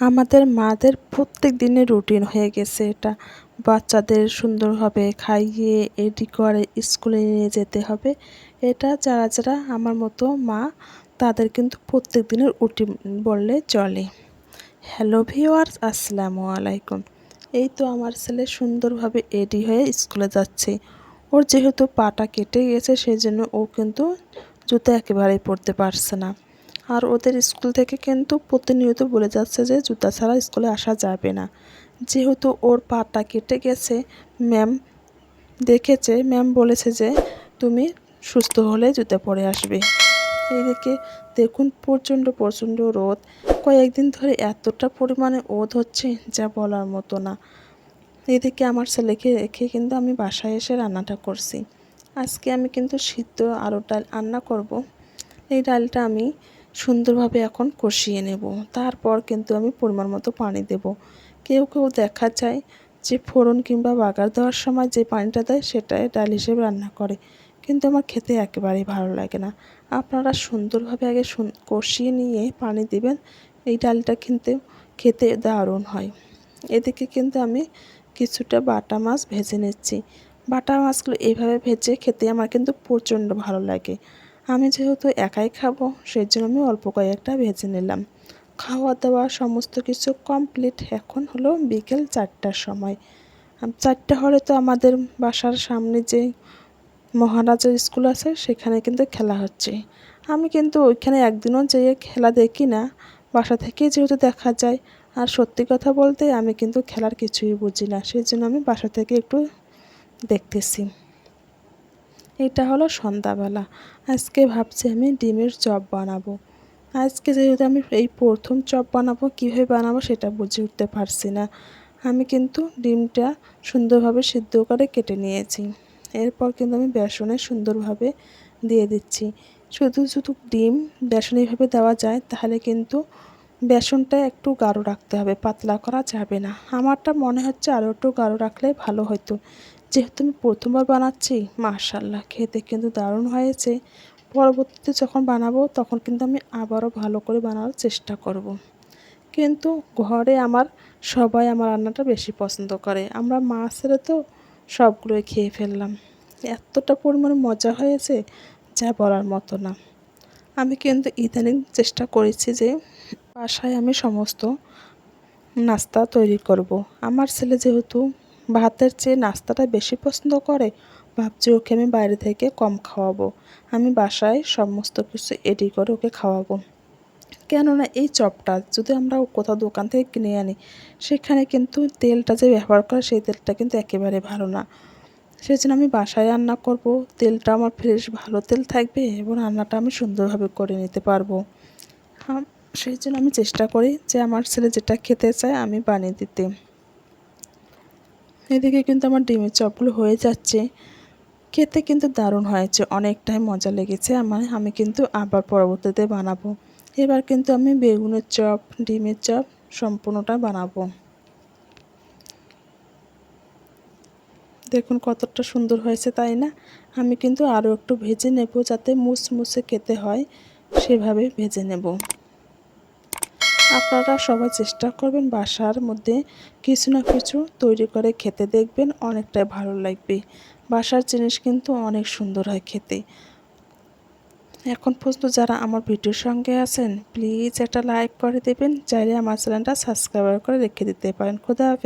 আমাদের মাদের প্রত্যেক দিনের রুটিন হয়ে গেছে এটা। বাচ্চাদের সুন্দরভাবে খাইয়ে রেডি করে স্কুলে নিয়ে যেতে হবে। এটা যারা যারা আমার মতো মা তাদের কিন্তু প্রত্যেক দিনের রুটিন বললে চলে। হ্যালো ভিউয়ার্স, আসসালামু আলাইকুম। এই তো আমার ছেলে সুন্দরভাবে রেডি হয়ে স্কুলে যাচ্ছে। ওর যেহেতু পাটা কেটে গেছে সেজন্য ও কিন্তু জুতো একেবারেই পরতে পারছে না। আর ওদের স্কুল থেকে কিন্তু প্রতিনিয়ত বলে যাচ্ছে যে জুতা ছাড়া স্কুলে আসা যাবে না। যেহেতু ওর পাটা কেটে গেছে, ম্যাম দেখেছে, ম্যাম বলেছে যে তুমি সুস্থ হলে জুতা পরে আসবে। এইদিকে দেখুন প্রচণ্ড প্রচণ্ড রোদ, কয়েকদিন ধরে এতটা পরিমাণে রোদ হচ্ছে যা বলার মতো না। এদিকে আমার ছেলেকে রেখে কিন্তু আমি বাসায় এসে রান্নাটা করছি। আজকে আমি কিন্তু সিদ্ধ আলুর ডাল রান্না করব। এই ডালটা আমি সুন্দরভাবে এখন কষিয়ে নেব, তারপর কিন্তু আমি পরিমাণ মতো পানি দেব। কেউ কেউ দেখা যায় যে ফোড়ন কিংবা বাগার দেওয়ার সময় যে পানিটা দেয় সেটাই ডাল হিসেবে রান্না করে, কিন্তু আমার খেতে একেবারেই ভালো লাগে না। আপনারা সুন্দরভাবে আগে কষিয়ে নিয়ে পানি দিবেন, এই ডালটা কিন্তু খেতে দারুণ হয়। এদিকে কিন্তু আমি কিছুটা বাটা মাছ ভেজে নিচ্ছি। বাটা মাছগুলো এইভাবে ভেজে খেতে আমার কিন্তু প্রচণ্ড ভালো লাগে। আমি যেহেতু একাই খাবো সেই জন্য আমি অল্প কয়েকটা ভেজে নিলাম। খাওয়া দাওয়া সমস্ত কিছু কমপ্লিট। এখন হলো বিকেল 4টার সময়। 4টা হলে তো আমাদের বাসার সামনে যে মহারাজার স্কুল আছে সেখানে কিন্তু খেলা হচ্ছে। আমি কিন্তু ওইখানে একদিনও যেয়ে খেলা দেখি না, বাসা থেকেই যেহেতু দেখা যায়। আর সত্যি কথা বলতে আমি কিন্তু খেলার কিছুই বুঝি না, সেই জন্য আমি বাসা থেকে একটু দেখতেছি। এটা হলো সন্ধ্যাবেলা। আজকে ভাবছি আমি ডিমের চপ বানাবো। আজকে যেহেতু আমি এই প্রথম চপ বানাবো, কীভাবে বানাবো সেটা বুঝে উঠতে পারছি না। আমি কিন্তু ডিমটা সুন্দরভাবে সিদ্ধ করে কেটে নিয়েছি। এরপর কিন্তু আমি বেসনে সুন্দরভাবে দিয়ে দিচ্ছি। শুধু শুধু ডিম বেসন এইভাবে দেওয়া যায়, তাহলে কিন্তু বেসনটা একটু গাঢ় রাখতে হবে, পাতলা করা যাবে না। আমারটা মনে হচ্ছে আরও একটু গাঢ় রাখলে ভালো হতো। যেহেতু আমি প্রথমবার বানাচ্ছি, মাশাআল্লাহ খেতে কিন্তু দারুণ হয়েছে। পরবর্তীতে যখন বানাবো তখন কিন্তু আমি আবারও ভালো করে বানানোর চেষ্টা করব। কিন্তু ঘরে আমার সবাই আমার রান্নাটা বেশি পছন্দ করে। আমরা মা ছেলে তো সবগুলোই খেয়ে ফেললাম। এতটা পরিমাণে মজা হয়েছে যা বলার মতো না। আমি কিন্তু ইদানিং চেষ্টা করেছি যে বাসায় আমি সমস্ত নাস্তা তৈরি করব। আমার ছেলে যেহেতু ভাতের চেয়ে নাস্তাটা বেশি পছন্দ করে, ভাবছি ওকে আমি বাইরে থেকে কম খাওয়াবো। আমি বাসায় সমস্ত কিছু রেডি করে ওকে খাওয়াবো। কেননা এই চপটা যদি আমরা কোথাও দোকান থেকে কিনে আনি, সেখানে কিন্তু তেলটা যে ব্যবহার করে সেই তেলটা কিন্তু একেবারে ভালো না। সেই জন্য আমি বাসায় রান্না করব, তেলটা আমার ফ্রেশ ভালো তেল থাকবে এবং রান্নাটা আমি সুন্দরভাবে করে নিতে পারবো। সেই জন্য আমি চেষ্টা করি যে আমার ছেলে যেটা খেতে চায় আমি বানিয়ে দিতে। এদিকে কিন্তু আমার ডিমের চপগুলো হয়ে যাচ্ছে। খেতে কিন্তু দারুণ হয়েছে, অনেকটাই মজা লেগেছে আমার। আমি কিন্তু আবার পরবর্তীতে বানাবো। এবার কিন্তু আমি বেগুনের চপ, ডিমের চপ সম্পূর্ণটা বানাবো। দেখুন কতটা সুন্দর হয়েছে, তাই না? আমি কিন্তু আরও একটু ভেজে নেব, যাতে মুচমুচে খেতে হয় সেভাবে ভেজে নেব। আপনারা সবাই চেষ্টা করবেন বাসার মধ্যে কিছু না কিছু তৈরি করে খেতে, দেখবেন অনেকটাই ভালো লাগবে। বাসার জিনিস কিন্তু অনেক সুন্দর হয় খেতে। এখন পর্যন্ত যারা আমার ভিডিওর সঙ্গে আছেন প্লিজ একটা লাইক করে দেবেন, চাইলে আমার চ্যানেলটা সাবস্ক্রাইব করে রেখে দিতে পারেন। খোদা হাফেজ।